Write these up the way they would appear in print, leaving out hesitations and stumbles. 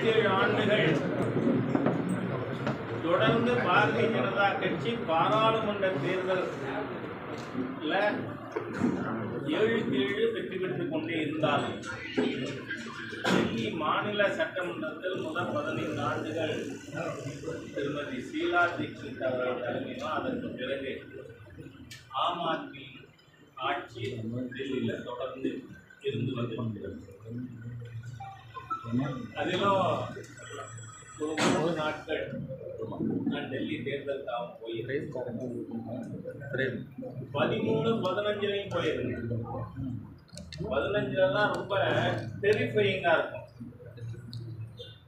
27 ஆண்டுகள் தொடர்ந்து பாரதிய ஜனதா கட்சி பாராளுமன்ற தேர்தல் 7 வெற்றி பெற்றுக் கொண்டே இருந்தாலும் டெல்லி மாநில சட்டமன்றத்தில் முதல் 15 ஆண்டுகள் திருமதி ஷீலா தீட்சித் அவர்கள் தலைமையிலும் அதற்கு பிறகு ஆம் ஆத்மி ஆட்சி டெல்லியில் தொடர்ந்து இருந்து வந்திருக்கிறது. அதிலும் ஒரு 3 நாட்கள் நான் டெல்லி தேர்தல் தாவும் போயிருக்கேன். 13-15 போயிருந்தேன். 15 ரொம்ப டெரிஃபையிங்காக இருக்கும்.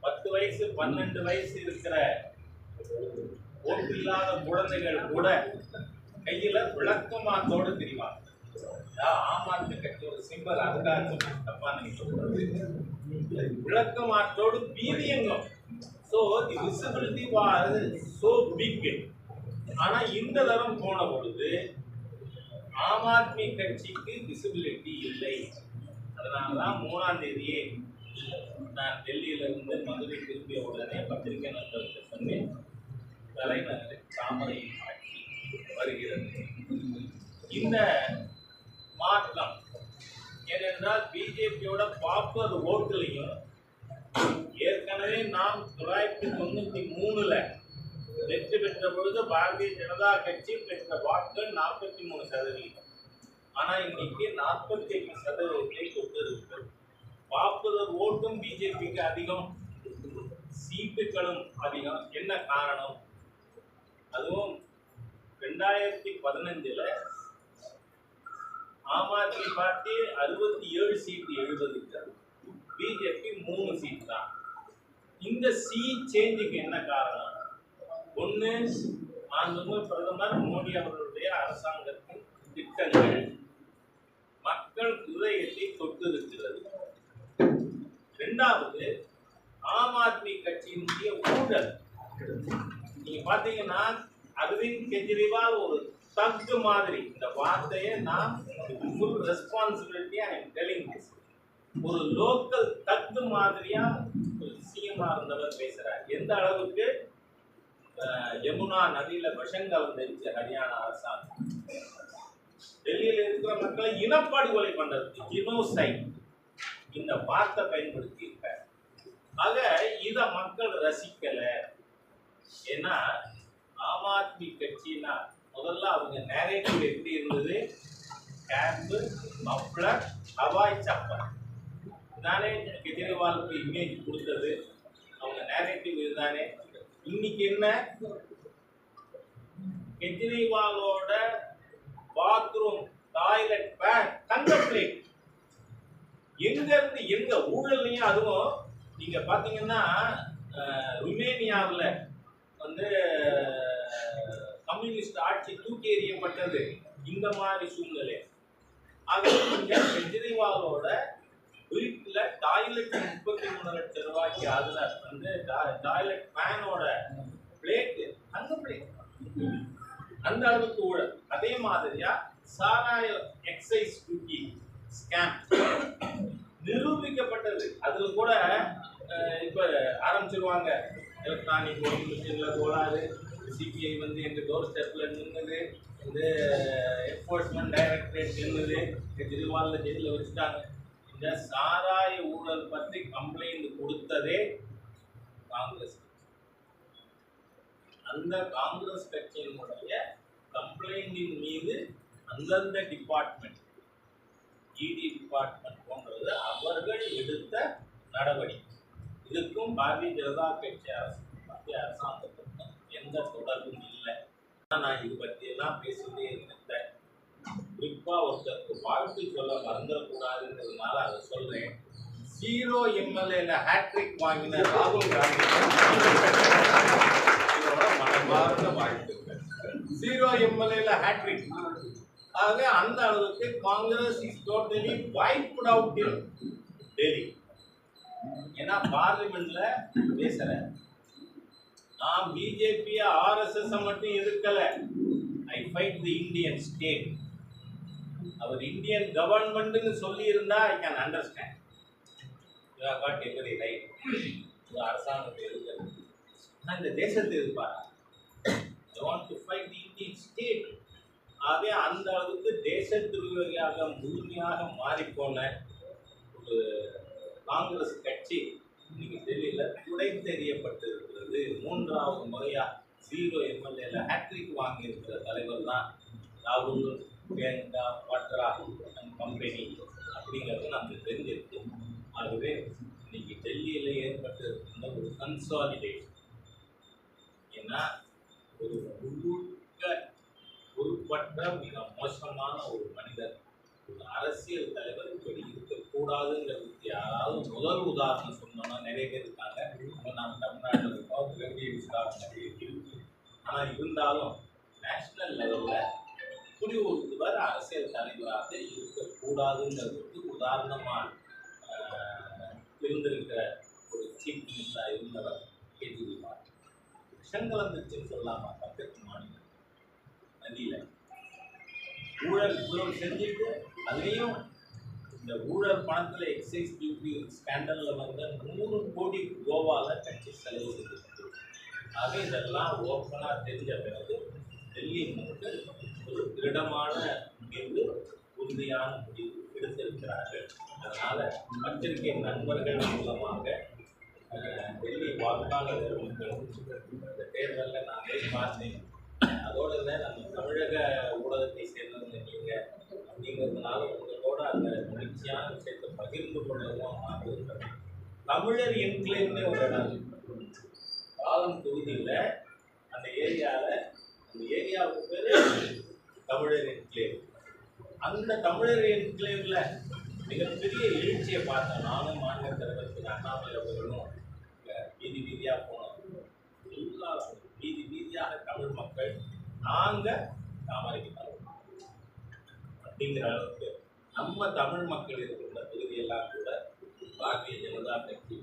10 வயசு 12 வயசு இருக்கிற ஓட்டு இல்லாத குழந்தைகள் கூட கையில் விளக்கமாத்தோடு தெரிவாங்க. ஆம் ஆத்மி கட்சி ஒரு சிம்பல், அதுக்காக தப்பா நினைக்க விளக்கமாற்றோடு வீரியங்கம். So the visibility was so big. ஆனால் இந்த தரம் போன பொழுது ஆம் ஆத்மி கட்சிக்கு விசிபிலிட்டி இல்லை. அதனால தான் 3ஆம் தேதியே நான் டெல்லியிலிருந்து மதுரை திரும்பிய உடனே பத்திரிகை நண்பர்களுக்கு சொன்னேன், தலைநகரில் தாமரையின் ஆட்சி வருகிறது. இந்த மாற்றம் ஏனென்றால் பிஜேபியோட பாப்புலர் ஓட்டுலையும் ஏற்கனவே நாம் 1993 வெற்றி பெற்ற பொழுது பாரதிய ஜனதா கட்சி பெற்ற வாக்குகள் 43%. ஆனால் இன்னைக்கு 48% தொட்டிருக்கிறது. பாப்புலர் ஓட்டும் பிஜேபிக்கு அதிகம், சீட்டுகளும் அதிகம். என்ன காரணம்? அதுவும் 2015 ஆம் ஆத்மி பார்ட்டி 67 சீட்டு 70, பிஜேபி 3 சீட் தான். இந்த சேஞ்சுக்கு என்ன காரணம்? ஒன்று, மாண்புமிகு பிரதமர் மோடி அவர்களுடைய அரசாங்கத்தின் திட்டங்கள் மக்கள் இதயத்தை தொட்டிருக்கிறது. 2வது, ஆம் ஆத்மி கட்சியினுடைய ஊழல். நீங்க பாத்தீங்கன்னா அரவிந்த் கெஜ்ரிவால் ஒரு தக்கு மாதிரி, இந்த வார்த்தையை நான் full responsibility I am telling this, ஒரு லோக்கல் தக்கு மாதிரியா சிஎம்ஆ இருந்தவர் பேசுறார். எந்த அளவுக்கு யமுனா நதியில விஷம் கலந்துருச்சு ஹரியானா அரசாங்கம். டெல்லியில் இருக்கிற மக்களை இனப்படுகொலை பண்றது ஜினோசைட், இந்த வார்த்தை பயன்படுத்தி இருக்கார். ஆக இத மக்கள் ரசிக்கல. ஏன்னா ஆம் ஆத்மி கட்சினா முதல்ல அவங்க நேரேட்டிவ் எப்படி இருந்தது? கேம்பு, மப்ளர், ஹவாய் சப்பல் தானே கெஜ்ரிவாலுக்கு இமேஜ் கொடுத்தது. அவங்க நேரேட்டிவ் இதுதானே. இன்னைக்கு என்ன? கெஜ்ரிவாலோட பாத்ரூம், டாய்லெட், பேன், தங்க பிளேட். எங்க இருந்து எங்க ஊழல்லையும். அதுவும் நீங்க பாத்தீங்கன்னா ருமேனியாவில் கம்யூனிஸ்ட் ஆட்சி தூக்கி எறியப்பட்டது இந்த மாதிரி சூழ்நிலை. ஆக கெஜ்ரிவாலோட வீட்டில் டாய்லெட் 33 லட்சம் ரூபாய்க்கு, அதில் டாய்லெட் பேனோட பிளேட்டு அந்த பிளேட், அந்த அளவுக்கு ஊழல். அதே மாதிரியா சாராய எக்ஸைஸ் டியூட்டி ஸ்கேம் நிரூபிக்கப்பட்டது. அதுல கூட இப்ப ஆரம்பிச்சிருவாங்க, எலக்ட்ரானிக் voting மிஷின்ல கோளாறு, சிபிஐ எங்க டோர் ஸ்டெப்ல நின்னுது, இந்த என்ஃபோர்ஸ்மெண்ட் டைரக்டரேட் நின்னுது, கெஜ்ரிவால் ஜெயிலில் வச்சுட்டாங்க. இந்த சாராய ஊழல் பற்றி கம்ப்ளைண்ட் கொடுத்ததே காங்கிரஸ். அந்த காங்கிரஸ் கட்சியினுடைய கம்ப்ளைண்டின் மீது அந்தந்த டிபார்ட்மெண்ட், இடி டிபார்ட்மெண்ட் போன்றது அவர்கள் எடுத்த நடவடிக்கை. இதுக்கும் பாரதிய ஜனதா கட்சி மத்திய அரசாங்கத்துக்கும் எந்த தொடர்பும் இல்லை. நான் இது பற்றி எல்லாம் பேசிட்டே இருந்தேன். குறிப்பா ஒருத்தருக்கு வாழ்த்து சொல்ல மறந்துடக்கூடாதுன்றதுனால அதை சொல்றேன். 0 MLAல ஹேட்ரிக் வாங்கின ராகுல் காந்தி மனமார்ந்த வாழ்த்துக்கள். 0 MLAல ஹேட்ரிக். ஆக அந்த அளவுக்கு Congress is totally wiped out in Delhi. ஏன்னா பார்லிமெண்ட்ல பேசுறேன், நான் பிஜேபி RSS மட்டும் எதிர்க்கல, I fight the Indian state. அவர் இந்தியன் கவர்மெண்ட்னு சொல்லி இருந்தா I can understand. You have got every right. ஆனால் இந்த தேசத்தை எதிர்ப்பார். They want to fight the Indian state. ஆகவே அந்த அளவுக்கு தேச துரோகியாக முழுமையாக மாறிப்போன ஒரு காங்கிரஸ் கட்சி இன்னைக்கு டெல்லியில துடை தெரியப்பட்டிருக்கிறது. 3வது முறையா 0 எம்எல்ஏல ஹேட்ரிக் வாங்கியிருக்கிற தலைவர் தான் ராகுல், பிரியங்கா, வாட்ரா அண்ட் கம்பெனி அப்படிங்கிறது நமக்கு தெரிஞ்சிருக்கு. ஆகவே இன்னைக்கு டெல்லியில் ஏற்பட்டிருக்கின்ற ஒரு கன்சாலிடேஷன், ஏன்னா ஒரு முழுக்க பொறுப்பற்ற மிக மோசமான ஒரு மனிதர், ஒரு அரசியல் தலைவர் இப்படி இருக்கக்கூடாதுங்கிறதுக்கு யாராவது முதல் உதாரணம் சொன்னோம்னா நிறைய பேர் இருக்காங்க. நம்ம தமிழ்நாட்டில் இருக்கோம், இருக்கு. ஆனால் இருந்தாலும் நேஷனல் லெவலில் இப்படி ஒருவர் அரசியல் தலைவராக இருக்கக்கூடாதுங்கிறதுக்கு உதாரணமாக இருந்திருக்கிற ஒரு சீஃப் மினிஸ்டராக இருந்தவர் கெஜ்ரிவால். விஷம் கலந்துச்சுன்னு சொல்லாமா பக்கத்து மாநிலம் நதியில் ஊழல் இவ்வளவு செஞ்சுட்டு அதுலேயும் இந்த ஊழல் பணத்தில் எக்ஸைஸ் டியூட்டி ஸ்கேண்டலில் வந்த 100 கோடி கோவாவில் கட்சி செலவு செஞ்சிருக்கு. ஆக இதெல்லாம் ஓப்பனாக தெரிஞ்ச பிறகு டெல்லி மக்கள் ஒரு திருடமான முடிவு, உறுதியான முடிவு எடுத்திருக்கிறார்கள். அதனால் பத்திரிகை நண்பர்கள் மூலமாக டெல்லி வாக்காளர் மக்கள் இந்த தேர்தலில் நான் பார்த்தேன். அதோட நம்ம தமிழக ஊடகத்தை சேர்ந்தவங்க நீங்கள் அப்படிங்கிறதுனால உங்களோட அந்த மகிழ்ச்சியான விஷயத்தை பகிர்ந்து கொள்ளவும் நான் தமிழர் என்கிளேவ்னே ஒரு இடம் பாலம் தொகுதியில் அந்த ஏரியாவுக்கு பேர் தமிழர் என்கிளேவ். அந்த தமிழர் என்கிளேவ்ல மிகப்பெரிய எழுச்சியை பார்த்தேன். நானும் மாநில தலைவர் திரு அண்ணாமலை அவர்களும் வீதி வீதியாக போனோம். எல்லா வீதி வீதியாக தமிழ் மக்கள் நாங்கள் தாமரைக்கு தமிழ் அப்படிங்கிற அளவுக்கு நம்ம தமிழ் மக்கள் இருக்கின்ற தொகுதியெல்லாம் கூட பாரதிய ஜனதா கட்சி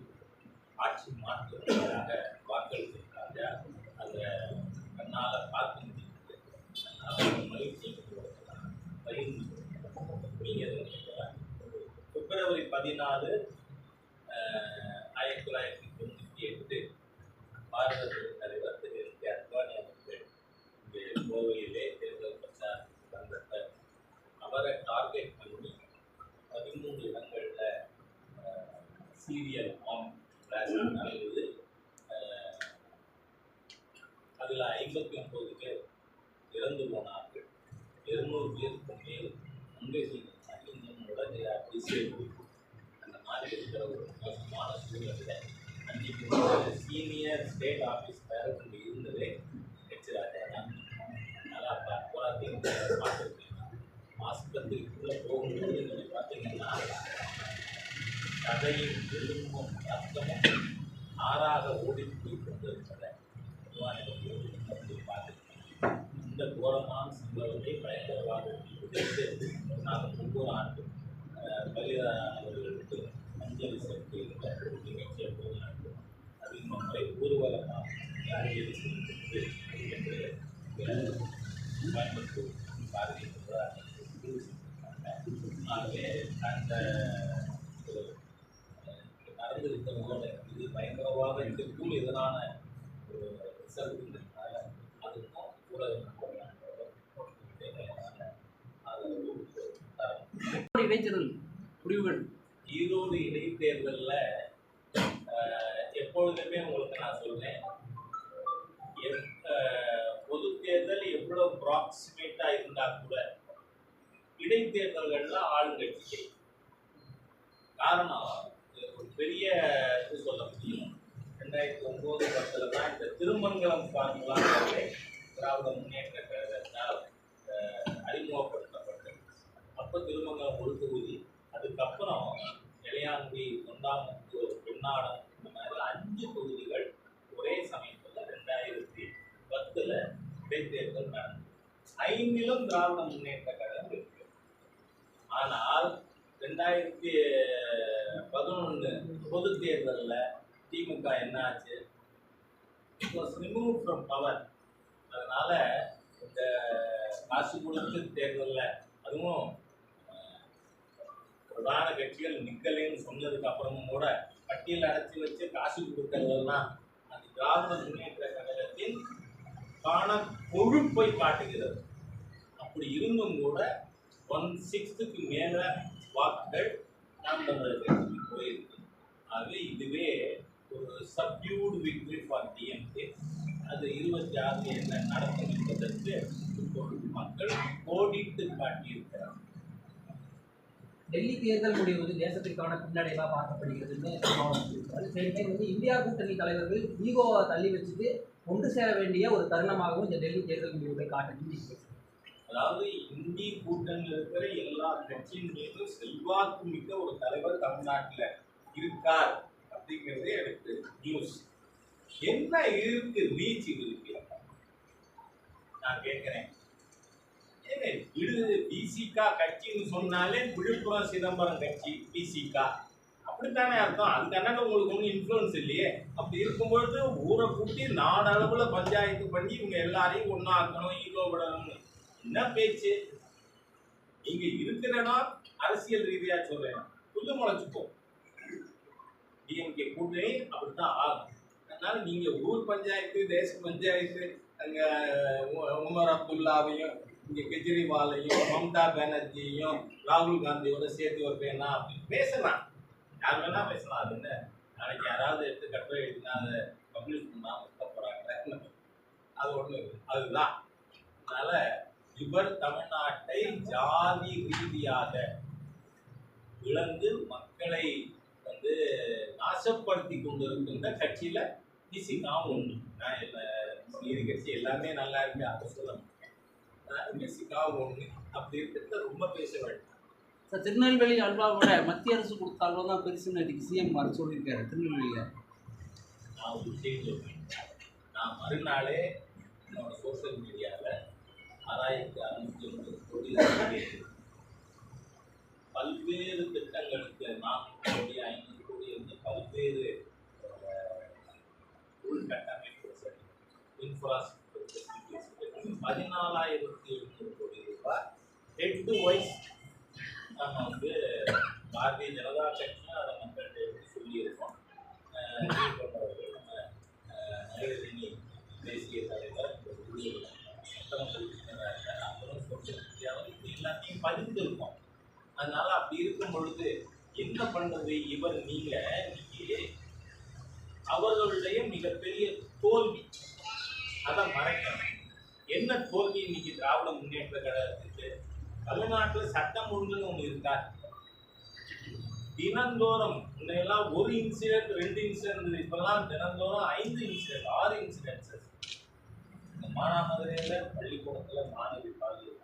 ஆட்சி மாற்றுவதற்காக வாக்களித்திருக்காங்க. அந்த கண்ணால் பார்க்க முடியுது. அதனால் மகிழ்ச்சி பகிர்ந்து நீங்கள் பிப்ரவரி 14, 1998 பாரத தலைவர் திரு எல்.கே. அத்வானி அவர்கள் இங்கே கோவையிலே தேர்தல் பிரச்சாரத்துக்கு வந்தப்ப அவரை டார்கெட் பண்ணி 13 இடங்களில் சீரியல் பாம் பிளாஸ்ட் நடந்தது. அதில் 59 பேர் இறந்து போனார்கள். 200 பேருக்கு மேல் அங்கே உடனே அபிஷேகம் அந்த மாதிரி இருக்கிற ஒரு மோசமான சூழ்நிலை. அன்றைக்கு சீனியர் ஸ்டேட் ஆஃபீஸ் டைரக்டர் இருந்ததே ஹெச்ராஜா தான். நல்லா போராட்டம் பார்த்துருக்கேன். ஆஸ்பத்திரிக்குள்ளே போகும்போது நீங்கள் பார்த்தீங்கன்னா கதையும் எலும்பும் ரத்தமும் ஆறாக ஓடி போய் கொண்டு இருக்கிற பார்த்துருக்கேன். இந்த கோரமான சம்பவத்தை பயங்கரவாதத்தை நாங்கள் ஒவ்வொரு ஆண்டும் பலிதானவர்களுக்கு அஞ்சலி செலுத்துகின்ற ஒரு நிகழ்ச்சியை போது அதில் மக்களை ஊர்வலமாக அஞ்சலி செலுத்துவது என்று கோயம்புத்தூர் பாரதிய ஜனதா ஆகவே அந்த நடந்திருக்கிறதோட இது பயங்கரவாதத்திற்கும் எதிரான ஒரு ரிசல்ட்னால அதுக்கும் ஊடகம் இடைத்தேர்தல் முடிவுகள். ஈரோடு இடைத்தேர்தலில் எப்பொழுதுமே உங்களுக்கு நான் சொல்றேன், பொது தேர்தல் எவ்வளோ ப்ராக்சிமேட்டாக இருந்தால் கூட இடைத்தேர்தல்களில் ஆளுங்கட்சி காரணம் ஒரு பெரிய இது சொல்ல முடியும். 2009-10 தான் இந்த திருமங்கலம் ஃபார்முலாவே திராவிட முன்னேற்ற கழகத்தால் அறிமுகப்படுத்தப்பட்டது. அப்போ திருமங்கலம் ஒரு தொகுதி, அதுக்கப்புறம் இளையாங்குடி, தொண்டாமுத்தூர், பெண்ணாடம், இந்த மாதிரி 5 தொகுதிகள் ஒரே சமயத்தில் 2010 இடைத்தேர்தல் நடந்தது. 5லும் திராவிட முன்னேற்ற கழகம் இருக்கு. ஆனால் 2011 பொது தேர்தலில் திமுக என்ன ஆச்சு? It was remove from power. அதனால இந்த காசு கொடுத்து தேர்தலில் அதுவும் பிரதான கட்சிகள் நிக்கலைன்னு சொன்னதுக்கு அப்புறமும் கூட பட்டியல் அடைச்சி வச்சு காசு கொடுக்கறதெல்லாம் அந்த திராவிட முன்னேற்ற கழகத்தின் காண கொழுப்பை காட்டுகிறது. அப்படி இருந்தும் கூட 1/6 மேல வாக்குகள் நாம் தமிழர் கட்சிக்கு போயிருக்கு. ஆகவே இதுவே ஒரு சப்டியூட் விக்டரி ஃபார் டிஎம்கே. அது 26 என்ன நடக்கும் என்பதற்கு இப்பொழுது மக்கள் கோடிட்டு காட்டியிருக்கிறார். டெல்லி தேர்தல் முடிவு வந்து தேசத்திற்கான பின்னடைவா பார்க்கப்படுகிறதுன்னு இந்தியா கூட்டணி தலைவர்கள் ஈகோவை தள்ளி வச்சுட்டு ஒன்று சேர வேண்டிய ஒரு தருணமாகவும் இந்த டெல்லி தேர்தல் முடிவுகளை காட்டுது. அதாவது இந்திய கூட்டணியில் இருக்கிற எல்லா கட்சியின் மீதும் செல்வாக்கு மிக்க ஒரு தலைவர் தமிழ்நாட்டில் இருக்கார் அப்படிங்கிறது எனக்கு நியூஸ். என்ன இருக்கு ரீச் இருக்கு நான் கேட்கிறேன். பிசிகா கட்சின்னு சொன்னாலே விழுப்புரம் சிதம்பரம் கட்சி பிசிகா அப்படித்தானே அர்த்தம். அதுக்கு அண்ணன் உங்களுக்கு ஒன்றும் இன்ஃப்ளூயன்ஸ் இல்லையே. அப்படி இருக்கும்பொழுது ஊரை கூட்டி நாடளவுல பஞ்சாயத்து பண்ணி இவங்க எல்லாரையும் ஒன்னாக்கணும், ஈகோ விடணும்னு என்ன பேச்சு? நீங்க இருக்கிறனா அரசியல் ரீதியா சொல்றேன், புல்லு முளைச்சுப்போம். டிஎம்கே கூட்டணி அப்படித்தான் ஆகும். அதனால நீங்க ஊர் பஞ்சாயத்து, தேச பஞ்சாயத்து, அங்க உமர் அப்துல்லாவையும் இங்க கெஜ்ரிவாலையும் மம்தா பானர்ஜியையும் ராகுல் காந்தியோட சேர்த்து வைப்பேனா அப்படின்னு பேசலாம். யார் வேணா பேசலாம். அது என்ன நாளைக்கு யாராவது எடுத்து கட்டுரை எழுதினா அதை பப்ளிஷ் பண்ணா போறாங்க. அது ஒண்ணு அதுதான். அதனால இவர் தமிழ்நாட்டை ஜாதி ரீதியாக இழந்து மக்களை வந்து நாசப்படுத்தி கொண்டு இருக்கின்ற கட்சியில பிசிகாவும் ஒன்று. நீதி கட்சி எல்லாமே நல்லா இருக்கு அதை சொல்ல முடியும். பிசிகாவும் ஒன்று. அப்படி இருக்கிறத ரொம்ப பேச வேண்டும். சார், திருநெல்வேலி அல்வாவோட மத்திய அரசு கொடுத்த அல்வா தான் பெருசுன்னு இன்னைக்கு சிஎம் வர சொல்லியிருக்காரு திருநெல்வேலியில். நான் ஒரு விஷயம் சொல்றேன். நான் மறுநாளே என்னோட சோசியல் மீடியாவில் 6,650 கோடி பல்வேறு திட்டங்களுக்கு 400 கோடி 500 கோடி இருந்து பல்வேறு உள்கட்டமைப்பு இன்ஃப்ராஸ்ட்ரக்சர் 14,700 கோடி ரூபாய் ஹெட் டு வைஸ் நம்ம வந்து பாரதிய ஜனதா கட்சியும் அதை மக்கள்கிட்ட எடுத்து சொல்லியிருக்கோம். நம்ம நகரணி தேசிய தலைவர் சட்டமன்ற உறுப்பினராக அப்புறம் சோசியல் மீடியாவில் இப்படி எல்லாத்தையும் பதிந்திருக்கோம். அதனால அப்படி இருக்கும் பொழுது என்ன பண்றது? இவர் நீங்க அவர்களுடைய மிகப்பெரிய தோல்வி அதை மறைக்கணும். என்ன தோல்வி இன்னைக்கு திராவிட முன்னேற்ற கழகத்துக்கு? தமிழ்நாட்டில் சட்டம் ஒழுங்குன்னு ஒன்று இருக்கா? தினந்தோறும் முன்னையெல்லாம் ஒரு இன்சிடென்ட் 2 இன்சிடென்ட், இப்பெல்லாம் தினந்தோறும் 5 இன்சிடென்ட் 6 இன்சிடென்ட்ஸஸ். இந்த மானாமதுரையில் பள்ளிக்கூடத்தில் மாணவி பாலியல்,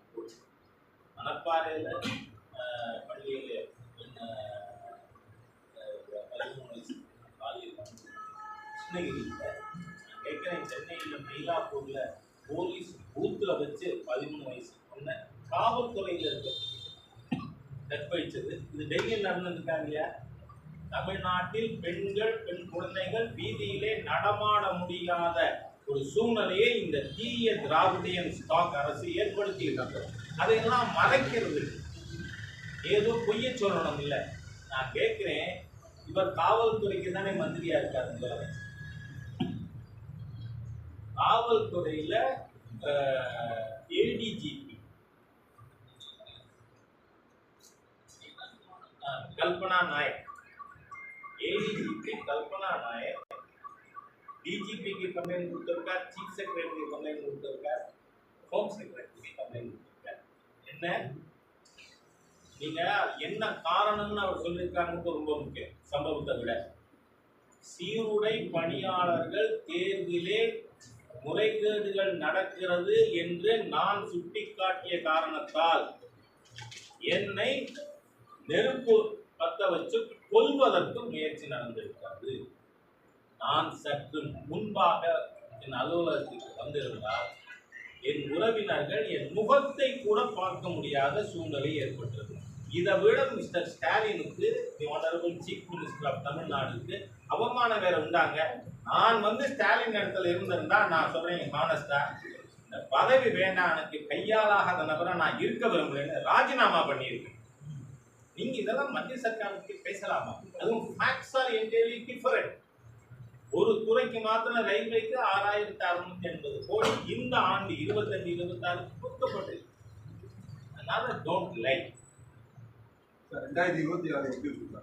மணப்பாறையில் பள்ளியில் 13 வயசு பாலியல், கிருஷ்ணகிரியில் கேட்குறேன், சென்னையில் மயிலாப்பூரில் போலீஸ் பூத்தில் வச்சு 13 வயசு பொண்ணை காவல்துறையில் இருக்க கற்பழிச்சது. இது டெல்லியில் நடந்திருக்கா இல்லையா? தமிழ்நாட்டில் பெண்கள், பெண் குழந்தைகள் வீதியிலே நடமாட முடியாத ஒரு சூழ்நிலையை இந்த தீய திராவிடியன் ஸ்டாக் அரசு ஏற்படுத்தி இருக்காங்க. அதையெல்லாம் மறைக்கிறது. ஏதோ பொய்ய சொல்லணும் இல்லை. நான் கேட்கிறேன், இவர் காவல்துறைக்கு தானே மந்திரியா இருக்காரு முதலமைச்சர். காவல்துறையில ஏடிஜிபி கல்பனா நாயக், ஏடிஜிபி கல்பனா நாயக் டிஜிபிக்கு கம்ப்ளைண்ட் கொடுத்திருக்கார், சீஃப் செக்ரட்டரி கம்ப்ளைண்ட் கொடுத்திருக்கார், ஹோம் செக்ரட்டரி கம்ப்ளைண்ட் கொடுத்திருக்கார். என்ன நீங்க என்ன காரணம்னு அவர் சொல்லியிருக்காங்க ரொம்ப முக்கியம். சம்பவத்தை விட சீருடை பணியாளர்கள் தேர்விலே முறைகேடுகள் நடக்கிறது என்று நான் சுட்டிக்காட்டிய காரணத்தால் என்னை நெருப்பு பத்த வச்சு கொல்வதற்கு முயற்சி நடந்திருக்கிறது. நான் சற்று முன்பாக என் அலுவலகத்துக்கு வந்திருந்தால் என் உறவினர்கள் என் முகத்தை கூட பார்க்க முடியாத சூழ்நிலை ஏற்பட்டிருக்கும். இதை விட மிஸ்டர் ஸ்டாலினுக்கு, the honourable chief minister of தமிழ்நாடுக்கு அவமானம் வேற உண்டாங்க. நான் வந்து ஸ்டாலின் இடத்துல இருந்திருந்தா நான் சொல்றேன் ஹானஸ்டா, இந்த பதவி வேண்டாம், எனக்கு கையாளாகாத நபரை நான் இருக்க விரும்புறேன்னு ராஜினாமா பண்ணியிருக்கேன். நீங்க இதெல்லாம் மத்திய சர்க்காருக்கு பேசலாமா? அதுவும் ஃபேக்ட்ஸ் ஆர் என்டையர்லி டிஃபரண்ட். ஒரு துறை துறைக்கு மாத்திரம் ரயில்வேக்கு 6,680 கோடி இந்த ஆண்டு 25-26 கொடுக்கப்பட்டது. அதனால டோன்ட் லை. 2026 எப்படி இருக்கு?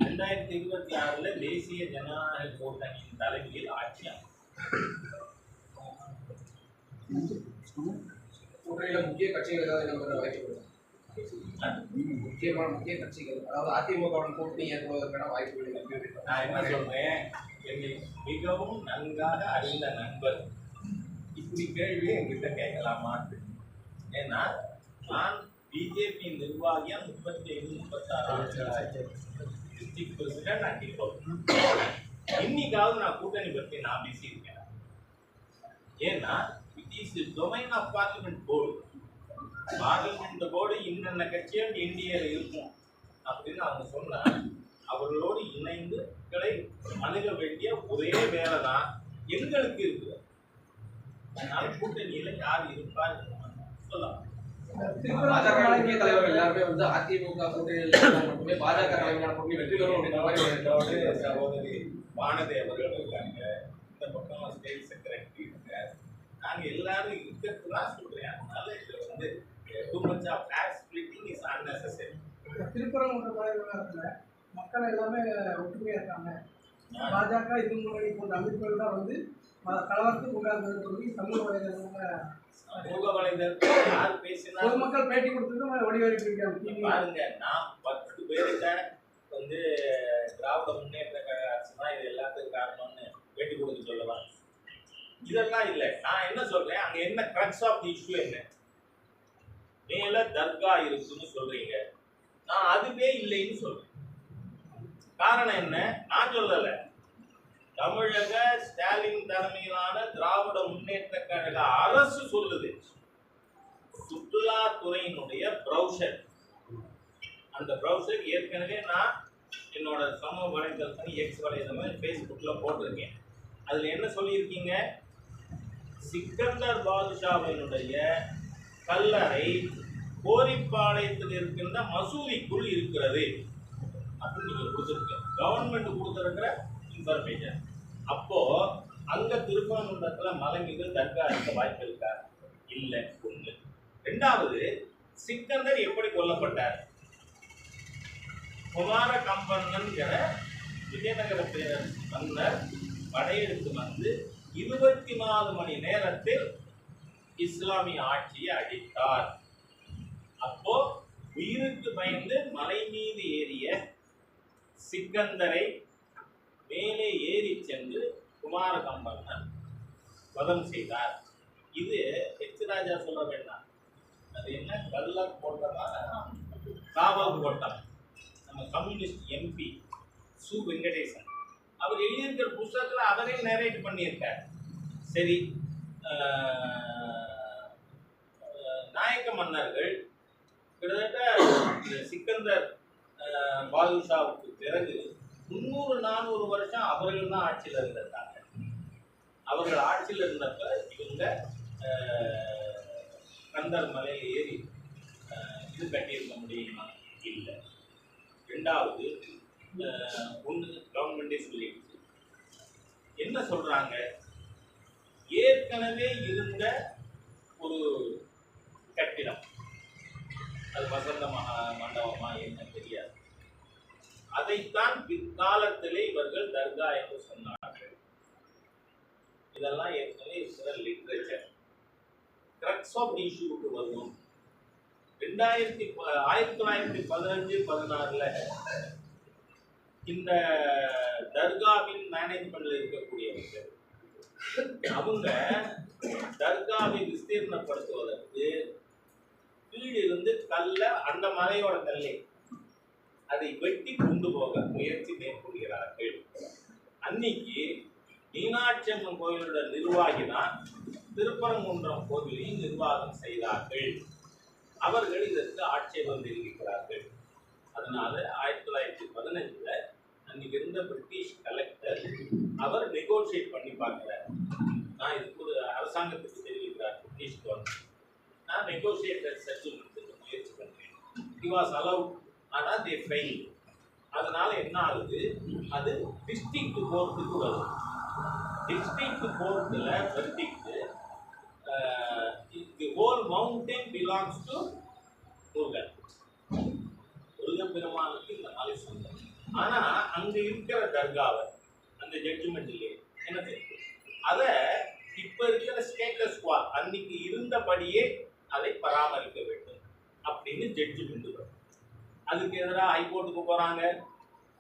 2026 தேசிய ஜனநாயக கூட்டணியின் தலைமையில் ஆட்சி கூட்டணியில முக்கிய கட்சிகள் ஏதாவது நம்ம வாய்ப்பு முக்கியமான முக்கிய கட்சிகள் அதாவது அதிமுகவுடன் கூட்டணி ஏற்படுவதற்கான வாய்ப்புகள் நான் என்ன சொல்றேன், என்னை மிகவும் நன்காக அறிந்த நண்பர் இப்படி கேள்வி என்கிட்ட கேட்கலாமா? ஏன்னா நான் பிஜேபி நிர்வாகியா 35-36 ஆண்டுகளாச்சு. டிஸ்ட்ரிக்ட் பிரசிடென்ட் அண்ட் இன்னைக்காவது நான் கூட்டணி பற்றி நான் பேசியிருக்கேன். ஏன்னா it is domain of parliament board. Parliament board இன்னென்ன கட்சியும் என்டிஏல இருக்கும் அப்படின்னு அவங்க சொன்னா அவர்களோடு இணைந்து மக்களை அணுக வேண்டிய ஒரே வேலை தான் எங்களுக்கு இருக்குது. அதனால கூட்டணியில யார் இருப்பார் சொல்லலாம். பாஜக முக்கிய தலைவர்கள் எல்லாருமே வந்து அதிமுக கூட்டணியில் மட்டுமே பாஜக தலைமையிலான கூட்டணி வெற்றி பெறும் அப்படின்ற மாதிரி சகோதரி வானதி அவர்கள் இருக்காங்க, இந்த பக்கம் ஸ்டேட் செக்ரட்டரி இருக்காங்க. நாங்க எல்லாரும் இருக்கிறது தான் சொல்றேன். அதனால இது வந்து too much of hair splitting is unnecessary. திருப்பரங்குன்ற விவகாரத்தில் மக்கள் எல்லாமே ஒற்றுமையாக இருக்காங்க. பாஜக இது முன்னாடி போன்ற அமைப்புகள் தான் வந்து கலவரத்துக்கு உண்டாக்குறது சொல்லி சமூக வலைதளத்தில் யார் பேசினா பொதுமக்கள் பேட்டி கொடுத்தது வடிவமைப்பிருக்காங்க. பாருங்க, நான் 10 பேருக்க வந்து திராவிட முன்னேற்ற கழக அரசு தான் இது எல்லாத்துக்கும் காரணம்னு பேட்டி கொடுத்து சொல்லலாம். இதெல்லாம் இல்லை. நான் என்ன சொல்றேன், அங்க என்ன கிரக்ஸ் ஆஃப் தி இஷ்யூ என்ன? மேல தர்கா இருக்குன்னு சொல்றீங்க, நான் அதுவே இல்லைன்னு சொல்றேன். காரணம் என்ன? நான் சொல்லல, தமிழக ஸ்டாலின் தலைமையிலான திராவிட முன்னேற்ற கழக அரசு சொல்லுது. சுற்றுலாத்துறையினுடைய ப்ரௌசர், அந்த ப்ரௌசர் ஏற்கனவே நான் என்னோட சமூக வலைதளத்தில் எக்ஸ் வலைதளம் ஃபேஸ்புக்ல போட்டிருக்கேன். அதுல என்ன சொல்லியிருக்கீங்க? சிக்கந்தர் பாதுஷாவினுடைய கல்லறை கோரிப்பாளையத்தில் இருக்கின்ற மசூதிக்குள் இருக்கிறது அப்படின்னு நீங்க கொடுத்துருக்க கவர்மெண்ட் கொடுத்துருக்கிற இன்ஃபர்மேஷன். அப்போ அங்க திருப்பரங்குன்றத்துல மலை மீது தர்கா இருக்க வாய்ப்பு இருக்கா? இல்லை. ஒண்ணு. ரெண்டாவது, சிக்கந்தர் எப்படி கொல்லப்பட்டார்? குமார கம்பன்கிற விஜயநகர பேரரசு மன்னர் படையெடுத்து வந்து 24 மணி நேரத்தில் இஸ்லாமிய ஆட்சியை அழித்தார். அப்போ உயிருக்கு பயந்து மலை மீது ஏறிய சிக்கந்தரை மேலே ஏறி சென்று குமார கம்பன் வதம் செய்தார். இது எச் ராஜா சொல்ல வேண்டாம். அது என்ன கல்லர் கோட்டமா காவல் கோட்டம். நம்ம கம்யூனிஸ்ட் எம்பி சு வெங்கடேசன் அவர் எழுதியிருக்கிற புத்தகத்தில் அவரே நரேட் பண்ணியிருக்கார். சரி, நாயக்க மன்னர்கள் கிட்டத்தட்ட சிக்கந்தர் பாதுஷாவுக்கு பிறகு 300-400 வருஷம் அவர்கள் தான் ஆட்சியில் இருந்திருக்காங்க. அவர்கள் ஆட்சியில் இருந்தப்ப இவங்க கந்தர் மலையில் ஏறி இது கட்டியிருக்க முடியுமா? இல்லை. ரெண்டாவது, ஒன்று கவர்மெண்டே சொல்லிடுச்சு. என்ன சொல்றாங்க? ஏற்கனவே இருந்த ஒரு கட்டிடம், அது வசந்த மண்டபமா என்ன தெரியாது, அதைத்தான் பிற்காலத்திலே இவர்கள் தர்கா என்று சொன்னார்கள். இதெல்லாம் ஏற்கனவே இருக்கிற லிட்ரேச்சர். கிரக்ஸ் ஆஃப் இஷ்யூக்கு வருவோம். 1915-16 இந்த தர்காவின் மேனேஜ்மெண்ட்ல இருக்கக்கூடியவர்கள் அவங்க தர்காவை விஸ்தீர்ணப்படுத்துவதற்கு கீழிருந்து கல்ல அந்த மலையோட கல்லை அதை வெட்டி கொண்டு போக முயற்சி மேற்கொள்கிறார்கள். அன்னைக்கு மீனாட்சி அம்மன் கோயிலோட நிர்வாகி தான் திருப்பரங்குன்றம் கோவிலையும் நிர்வாகம் செய்தார்கள். அவர்கள் இதற்கு ஆட்சேபம் தெரிவிக்கிறார்கள். அதனால 1915 அன்னைக்கு இருந்த பிரிட்டிஷ் கலெக்டர் அவர் நெகோசியேட் பண்ணி பார்க்கிறார். நான் இதுக்கு ஒரு அரசாங்கத்துக்கு தெரிவிக்கிறார் பிரிட்டிஷ் கவர்மெண்ட், நான் நெகோசியேட்டர் செட்டில்மெண்ட்டுக்கு முயற்சி பண்ணுறேன். இட் வாஸ் அலவுட், ஆனால் தே ஃபெயில். அதனால என்ன ஆகுது? அது டிஸ்ட்ரிக்ட் கோர்ட்டுக்கு வரும். டிஸ்ட்ரிக்ட் கோர்ட்ல verdict the whole mountain belongs to Murugan. Murugan பெருமானுக்கு இந்த மலை சொந்தம். ஆனா அங்க இருக்கிற தர்காவை அந்த ஜட்ஜ்மெண்ட்லயே என்ன தெரியும், அதை இப்ப இருக்கிற ஸ்டேட்டஸ் குவா அன்னைக்கு இருந்தபடியே அதை பராமரிக்க வேண்டும் அப்படின்னு ஜட்ஜ்மெண்ட் வரும். அதுக்கு எதிராக ஹைகோர்ட்டுக்கு போறாங்க.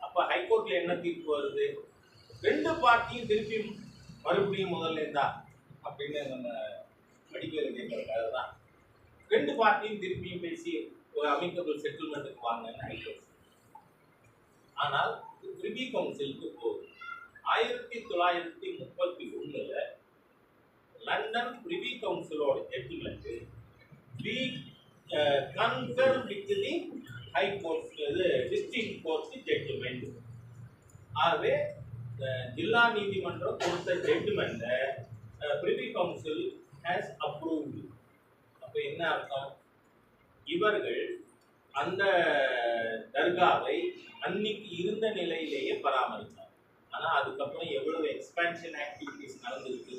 அப்ப ஹைகோர்ட்ல என்ன தீர்ப்பு வருது, ரெண்டு பார்ட்டியும் திருப்பி மறுபடியும் முதல்ல இருந்தா அப்படின்னு நம்ம படிக்க கேட்கறதுக்காக தான் ரெண்டு பார்ட்டியும் திருப்பியும் பேசி ஒரு அமிக்கபிள் செட்டில்மெண்ட்டுக்கு வாங்கன்னு ஹைகோர்ட். ஆனால் பிரிவி கவுன்சிலுக்கு போகுது. 1931 லண்டன் பிரிவி கவுன்சிலோட judgment we concur with the high court district court judgment. ஆகவே ஜில்லா நீதிமன்றம் கொடுத்த ஜட்ஜ்மெண்ட்டை பிரிவி கவுன்சில் ஹேஸ் அப்ரூவ்டு. அப்போ என்ன அர்த்தம், இவர்கள் அந்த தர்காவை அன்னைக்கு இருந்த நிலையிலேயே பராமரித்தார். ஆனால் அதுக்கப்புறம் எவ்வளவு எக்ஸ்பேன்ஷன் ஆக்டிவிட்டிஸ் நடந்திருக்கு,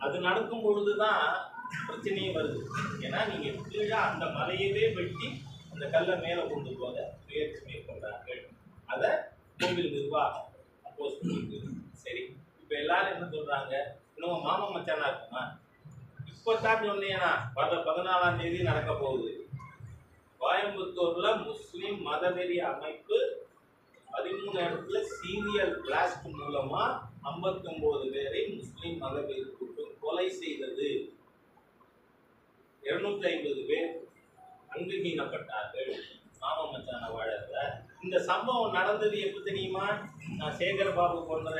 அது நடக்கும் பொழுது தான் பிரச்சனையே வருது. ஏன்னா நீங்கள் கீழே அந்த மலையவே வெட்டி அந்த கல்லை மேலே கொண்டு போக முயற்சி மேற்கொண்டார்கள். அதை கோவில் நிர்வாகம் அப்போஸ் பண்ணிட்டு சரி. இப்போ எல்லாரும் என்ன சொல்கிறாங்க, இன்னும் மாமா மச்சானா இருக்குமா, இப்போ தான் சொன்னீங்கன்னா 14ஆம் தேதி நடக்க போகுது. கோயம்புத்தூர்ல முஸ்லிம் மதவெறி அமைப்பு 13 இடத்துல சீரியல் பிளாஸ்ட் மூலமா 59 பேரை முஸ்லிம் மதவெறி கூட்டம் கொலை செய்தது. 250 பேர் அங்கீனப்பட்டார்கள் மாமமச்சான வாழல. இந்த சம்பவம் நடந்தது எப்ப தெரியுமா, நான் சேகர் பாபு கொண்டத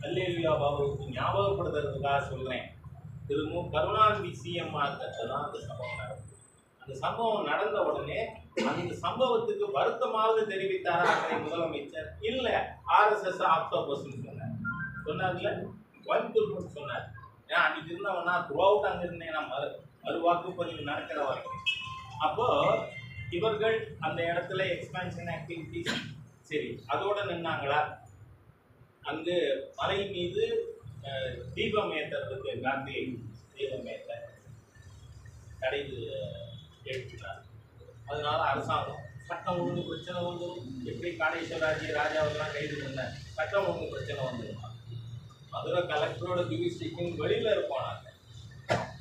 அல்லேலியா பாபுவுக்கு ஞாபகப்படுத்துறதுக்காக சொல்றேன். திரு கருணாநிதி சிஎம் தான் அந்த சம்பவம் நடந்தது. அந்த சம்பவம் நடந்த உடனே அந்த சம்பவத்துக்கு வருத்தமாவது தெரிவித்தாரா முதலமைச்சர்? இல்ல, RSS ஆக்டோபஸ்ன்னு சொன்னார்ல, கோயம்புத்தூர் சொன்னார். ஏன்னா அன்னைக்கு இருந்தவனா த்ரூஅவுட் அங்க இருந்தேன், நான் மறுவாக்குப்பதிவு நடக்கிற வரைக்கும். அப்போ இவர்கள் அந்த இடத்துல எக்ஸ்பான்ஷன் ஆக்டிவிட்டிஸ் சரி அதோட நின்னாங்களா? அங்கு மலை மீது தீபம் ஏற்றுறதுக்கு காந்தி தீபம் ஏற்ற தடை ஏற்றுட்டார். அதனால அரசாங்கம் சட்டம் ஒழுங்கு பிரச்சனை வந்துடும். எப்படி காடேஸ்வராஜி ராஜாவெல்லாம் கைது பண்ண சட்டம் ஒழுங்கு பிரச்சனை வந்துடும். மதுரை கலெக்டரோட ஜூரிஸ்டிக்ஷன் வெளியில இருப்போம். நாங்கள்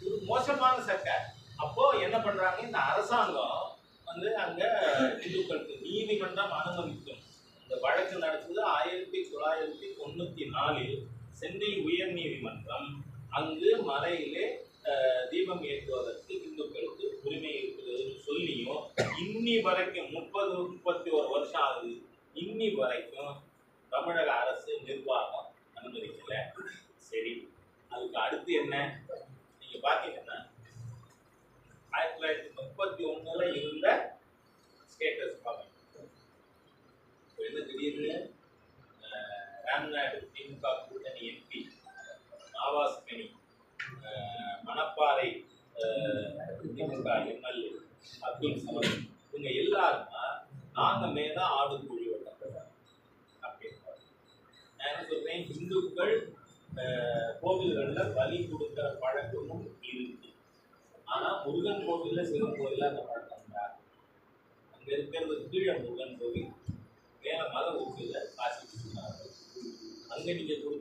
இது மோசமான சர்க்கார். அப்போ என்ன பண்றாங்க, இந்த அரசாங்கம் வந்து அங்க இந்துக்களுக்கு நீதிமன்றம் அனுமதிக்கும். இந்த வழக்கு நடந்தது 1994 சென்னை உயர் நீதிமன்றம் அங்கு மலையிலே தீபம் ஏற்றுவதற்கு இந்துக்களுக்கு உரிமை இருக்கிறதுன்னு சொல்லியும் இன்னி வரைக்கும் 30-31 வருஷம் ஆகுது. இன்னி வரைக்கும் தமிழக அரசு நிர்வாகம் அனுமதிக்கல. சரி, அதுக்கு அடுத்து என்ன நீங்க பாத்தீங்கன்னா 1931 இருந்த ஸ்டேட்டஸ் பார்க்கணும். என்ன திடீர்னு ராம்நாடு திமுக கூட்டணி எம்பி ஆவாஸ் மணி, மணப்பாறை திமுக எம்எல்ஏ அப்துல் சமத், இவங்க எல்லாருமா நாங்க மேல ஆடு கூலி வளர்க்குறாங்க அப்படின்னு. நான் என்ன சொல்றேன், இந்துக்கள் கோவில்களில் பலி கொடுக்கிற பழக்கமும் இருக்கு. ஆனா முருகன் கோவில்ல சிவன் கோவில்ல அந்த பழக்கம் தான். அங்க இருக்கிறது கீழே முருகன் கோவில், மேல மலை உச்சியில காசி. அங்க நீங்க